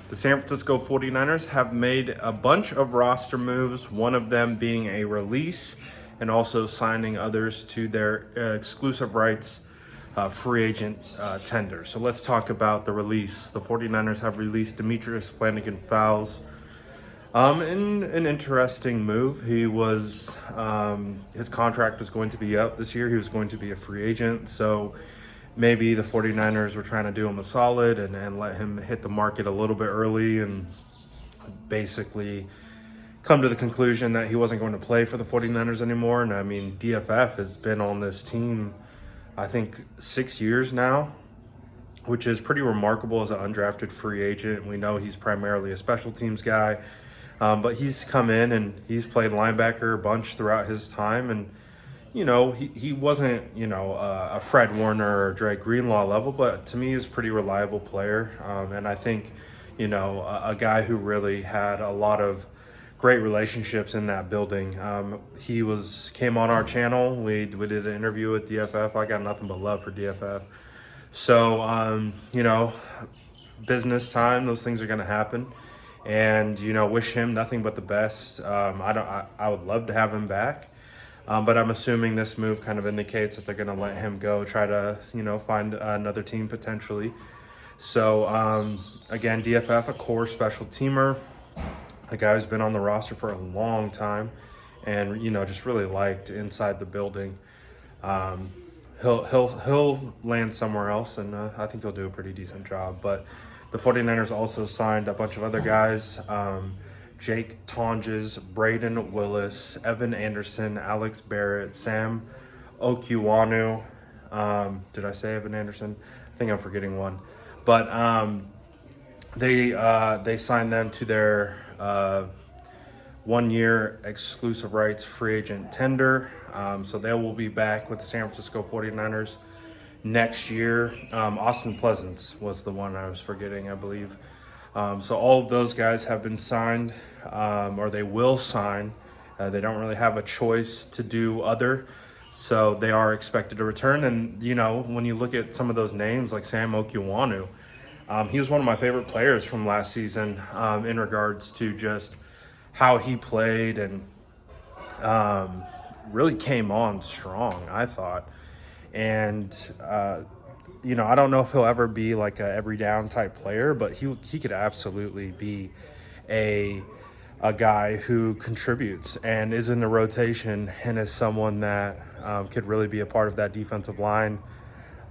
The San Francisco 49ers have made a bunch of roster moves, one of them being a release and also signing others to their exclusive rights free agent tender. So let's talk about the release. The 49ers have released Demitrius Flannigan Fowles. In an interesting move. He was, his contract was going to be up this year. He was going to be a free agent. So maybe the 49ers were trying to do him a solid and let him hit the market a little bit early and basically come to the conclusion that he wasn't going to play for the 49ers anymore. And I mean, DFF has been on this team, I think, 6 years now, which is pretty remarkable as an undrafted free agent. We know he's primarily a special teams guy, but he's come in and he's played linebacker a bunch throughout his time. And you know, he wasn't, a Fred Warner or Dre Greenlaw level, but to me, he's a pretty reliable player. And I think, a guy who really had a lot of great relationships in that building. He came on our channel. We did an interview with DFF. I got nothing but love for DFF. So, business time, those things are going to happen. And, wish him nothing but the best. I would love to have him back. But I'm assuming this move kind of indicates that they're going to let him go, try to, find another team potentially. So, again, DFF, a core special teamer, a guy who's been on the roster for a long time and, just really liked inside the building. He'll land somewhere else, and I think he'll do a pretty decent job. But the 49ers also signed a bunch of other guys. Jake Tonges, Braden Willis, Evan Anderson, Alex Barrett, Sam Okiwanu. Did I say Evan Anderson? I think I'm forgetting one. But they signed them to their 1-year exclusive rights free agent tender. So they will be back with the San Francisco 49ers next year. Austin Pleasance was the one I was forgetting, I believe. So all of those guys have been signed, or they will sign. They don't really have a choice to do other. So they are expected to return. And, when you look at some of those names like Sam Okiwanu, he was one of my favorite players from last season in regards to just how he played and really came on strong, I thought. And, I don't know if he'll ever be like a every down type player, but he could absolutely be a guy who contributes and is in the rotation and is someone that could really be a part of that defensive line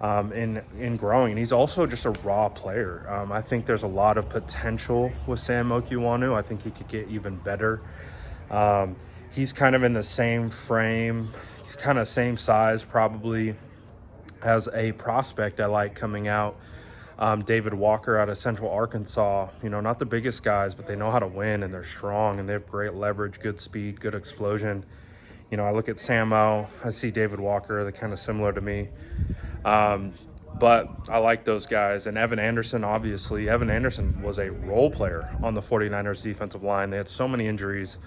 in growing. And he's also just a raw player. I think there's a lot of potential with Sam Okiwanu. I think he could get even better. He's kind of in the same frame, kind of same size probably as a prospect I like coming out, David Walker out of Central Arkansas. Not the biggest guys, but they know how to win and they're strong and they have great leverage, good speed, good explosion. I look at Samo, I see David Walker, they're kind of similar to me. But I like those guys. And Evan Anderson, obviously. Evan Anderson was a role player on the 49ers defensive line. They had so many injuries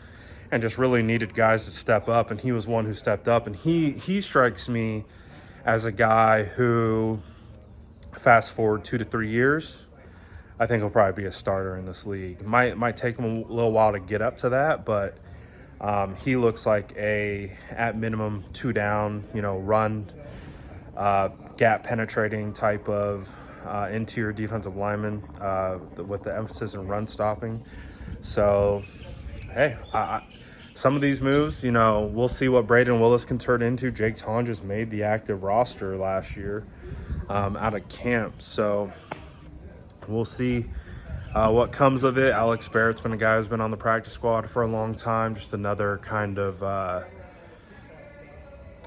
and just really needed guys to step up, and he was one who stepped up. And he strikes me as a guy who, fast forward 2 to 3 years, I think he'll probably be a starter in this league. Might take him a little while to get up to that, but he looks like at minimum 2 down, run, gap penetrating type of interior defensive lineman with the emphasis in run stopping. So, hey, some of these moves, we'll see what Braden Willis can turn into. Jake Tonges made the active roster last year out of camp. So we'll see what comes of it. Alex Barrett's been a guy who's been on the practice squad for a long time. Just another kind of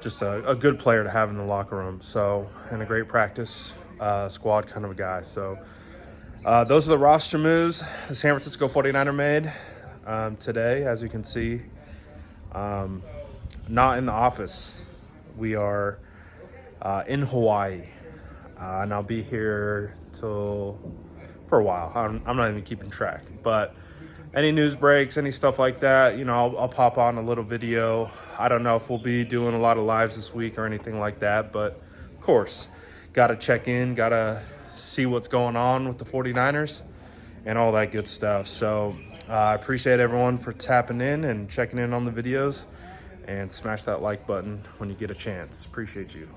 just a good player to have in the locker room. So, and a great practice squad kind of a guy. So those are the roster moves the San Francisco 49er made today, as you can see. Not in the office. We are in Hawaii, and I'll be here for a while. I'm not even keeping track, but any news breaks, any stuff like that, I'll pop on a little video. I don't know if we'll be doing a lot of lives this week or anything like that, but of course, got to check in, got to see what's going on with the 49ers. and all that good stuff. So I appreciate everyone for tapping in and checking in on the videos, and smash that like button when you get a chance. Appreciate you.